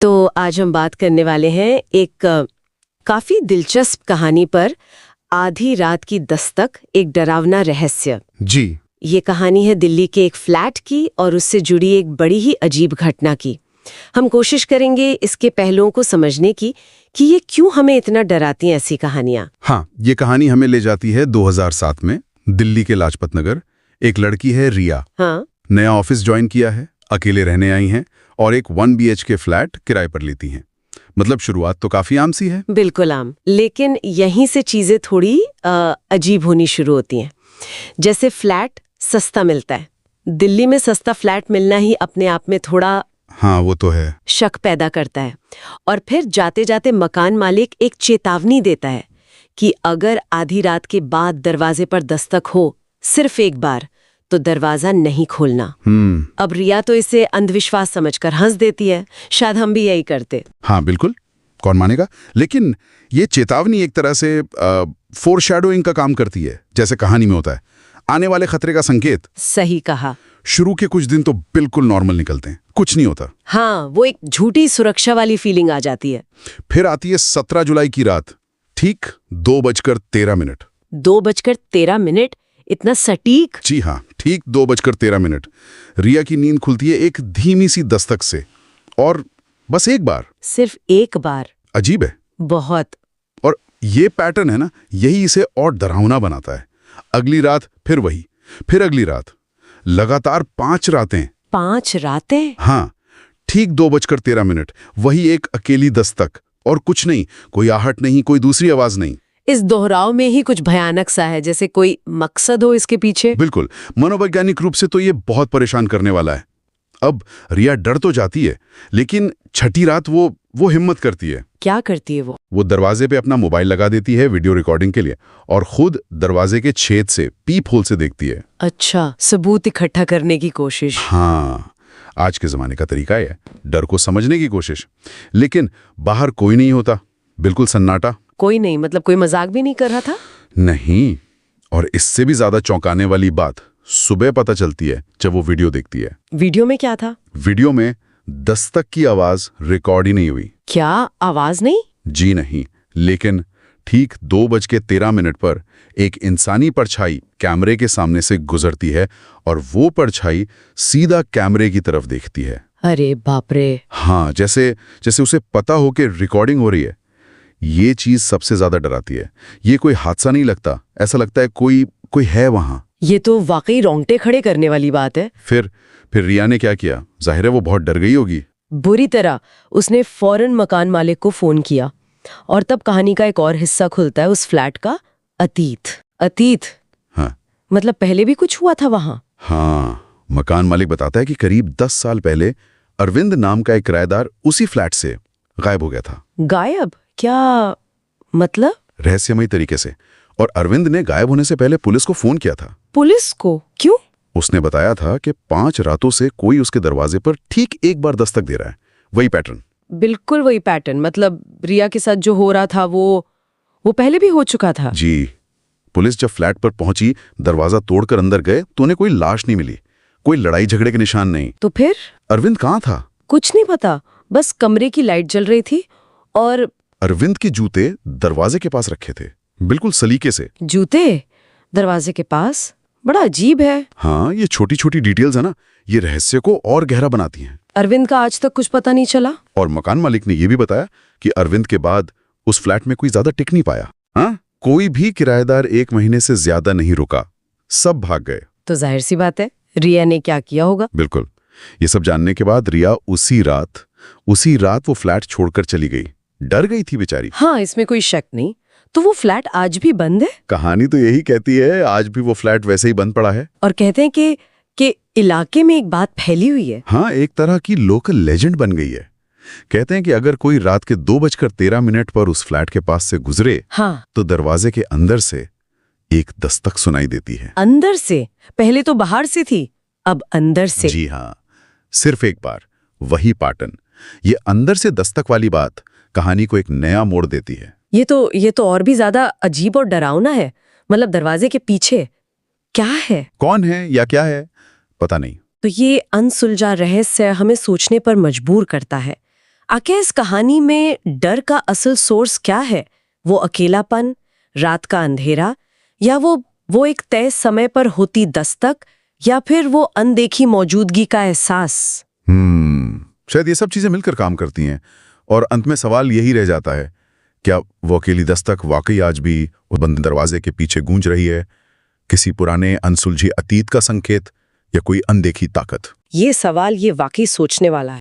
तो आज हम बात करने वाले हैं एक काफी दिलचस्प कहानी पर, आधी रात की दस्तक, एक डरावना रहस्य। जी। ये कहानी है दिल्ली के एक फ्लैट की और उससे जुड़ी एक बड़ी ही अजीब घटना की। हम कोशिश करेंगे इसके पहलुओं को समझने की कि ये क्यों हमें इतना डराती हैं ऐसी कहानियां। हाँ, ये कहानी हमें ले जाती है 2007 में दिल्ली के लाजपत नगर। एक लड़की है रिया। हाँ। नया ऑफिस ज्वाइन किया है, अकेले रहने आई हैं और एक 1 BHK फ्लैट किराए पर लेती हैं। मतलब शुरुआत तो काफी आम सी है। बिल्कुल आम, लेकिन यहीं से चीजें थोड़ी अजीब होनी शुरू होती हैं। जैसे फ्लैट सस्ता मिलता है। दिल्ली में सस्ता फ्लैट मिलना ही अपने आप में थोड़ा हाँ, वो तो है। शक पैदा करता है। और फिर जाते जाते मकान मालिक एक चेतावनी देता है कि अगर आधी रात के बाद दरवाजे पर दस्तक हो, सिर्फ एक बार, तो दरवाजा नहीं खोलना। अब रिया तो इसे अंधविश्वास समझकर हंस देती है। शायद हम भी यही करते। हाँ बिल्कुल, कौन मानेगा। लेकिन ये चेतावनी एक तरह से फोरशैडोइंग का काम करती है, जैसे कहानी में होता है, आने वाले खतरे का संकेत। सही कहा। शुरू के कुछ दिन तो बिल्कुल नॉर्मल निकलते हैं, कुछ नहीं होता। हाँ, वो एक झूठी सुरक्षा वाली फीलिंग आ जाती है। फिर आती है 17 जुलाई की रात, ठीक 2:13। 2:13? इतना सटीक? जी हाँ, ठीक 2:13। रिया की नींद खुलती है एक धीमी सी दस्तक से, और बस एक बार। सिर्फ एक बार? अजीब है बहुत। और ये पैटर्न है ना, यही इसे और डरावना बनाता है। अगली रात फिर वही, फिर अगली रात, लगातार 5 रातें। 5 रातें? हाँ, ठीक 2:13, वही एक अकेली दस्तक, और कुछ नहीं, कोई आहट नहीं, कोई दूसरी आवाज नहीं। इस दोहराव में ही कुछ भयानक सा है, जैसे कोई मकसद हो इसके पीछे। बिल्कुल, मनोवैज्ञानिक रूप से तो ये बहुत परेशान करने वाला है। अब रिया डर तो जाती है, लेकिन छठी रात वो हिम्मत करती है। क्या करती है वो? वो दरवाजे पे अपना मोबाइल लगा देती है वीडियो रिकॉर्डिंग के लिए, और खुद दरवाजे के छेद से, पीप होल से देखती है। अच्छा, सबूत इकट्ठा करने की कोशिश। हाँ, आज के जमाने का तरीका है, डर को समझने की कोशिश। लेकिन बाहर कोई नहीं होता, बिल्कुल सन्नाटा। कोई नहीं? मतलब कोई मजाक भी नहीं कर रहा था? नहीं, और इससे भी ज्यादा चौंकाने वाली बात सुबह पता चलती है जब वो वीडियो देखती है। वीडियो में क्या था? वीडियो में दस्तक की आवाज रिकॉर्ड ही नहीं हुई। क्या आवाज नहीं? जी नहीं, लेकिन ठीक 2:13 पर एक इंसानी परछाई कैमरे के सामने से गुजरती है, और वो परछाई सीधा कैमरे की तरफ देखती है। अरे बाप रे! हाँ, जैसे उसे पता हो कि रिकॉर्डिंग हो रही है। ये चीज सबसे ज्यादा डराती है। ये कोई हादसा नहीं लगता, ऐसा लगता है कोई है वहां। ये तो वाकई रोंगटे खड़े करने वाली बात है। फिर रिया ने क्या किया? जाहिर है वो बहुत डर गई होगी। बुरी तरह। उसने फौरन मकान मालिक को फोन किया, और तब कहानी का एक और हिस्सा खुलता है, उस फ्लैट का अतीत। हाँ, मतलब पहले भी कुछ हुआ था वहां? हाँ, मकान मालिक बताता है कि करीब 10 साल पहले अरविंद नाम का एक किराएदार उसी फ्लैट से गायब हो गया था। गायब? क्या मतलब? रहस्यमयी तरीके से। और अरविंद ने गायब होने से पहले पुलिस को फोन किया था। पुलिस को? क्यों? उसने बताया था कि 5 रातों से कोई उसके दरवाजे पर ठीक एक बार दस्तक दे रहा है। वही पैटर्न। बिल्कुल वही पैटर्न। मतलब रिया के साथ जो हो रहा था वो पहले भी हो चुका था। जी। पुलिस जब फ्लैट पर पहुंची, दरवाजा तोड़कर अंदर गए, तो उन्हें कोई लाश नहीं मिली, कोई लड़ाई झगड़े के निशान नहीं। तो फिर अरविंद कहाँ था? कुछ नहीं पता, बस कमरे की लाइट जल रही थी, और अरविंद के जूते दरवाजे के पास रखे थे, बिल्कुल सलीके से। जूते दरवाजे के पास? बड़ा अजीब है। हाँ, ये छोटी छोटी डिटेल्स है ना, ये रहस्य को और गहरा बनाती हैं। अरविंद का आज तक कुछ पता नहीं चला? और मकान मालिक ने यह भी बताया कि अरविंद के बाद उस फ्लैट में कोई ज्यादा टिक नहीं पाया। हाँ, कोई भी किराएदार 1 महीने से ज्यादा नहीं रुका, सब भाग गए। तो जाहिर सी बात है, रिया ने क्या किया होगा? बिल्कुल। ये सब जानने के बाद रिया उसी रात वो फ्लैट छोड़कर चली गई। डर गई थी बेचारी। हाँ, इसमें कोई शक नहीं। तो वो फ्लैट आज भी बंद है? कहानी तो यही कहती है, आज भी वो फ्लैट वैसे ही बंद पड़ा है। और कहते हैं कि इलाके में एक बात फैली हुई है। हाँ, एक तरह की लोकल लेजेंड बन गई है। कहते हैं कि अगर कोई रात के 2:13 पर उस फ्लैट के पास से गुजरे, हाँ, तो दरवाजे के अंदर से एक दस्तक सुनाई देती है। अंदर से? पहले तो बाहर से थी, अब अंदर से? जी हाँ, सिर्फ एक बार, वही पैटर्न। ये अंदर से दस्तक वाली बात कहानी को एक नया मोड़ देती है। ये तो और भी ज्यादा अजीब और डरावना है। मतलब दरवाजे के पीछे क्या है? कौन है या क्या है पता नहीं। तो ये अनसुलझा रहस्य हमें सोचने पर मजबूर करता है। आखिर इस कहानी में डर का असल सोर्स क्या है? वो अकेलापन, रात का अंधेरा, या वो एक तय समय पर होती दस्तक, या फिर वो अनदेखी मौजूदगी का एहसास? शायद ये सब चीजें मिलकर काम करती हैं और अंत में सवाल यही रह जाता है, क्या वो अकेली दस्तक वाकई आज भी उस बंद दरवाजे के पीछे गूंज रही है? किसी पुराने अनसुलझी अतीत का संकेत या कोई अनदेखी ताकत? ये सवाल ये वाकई सोचने वाला है।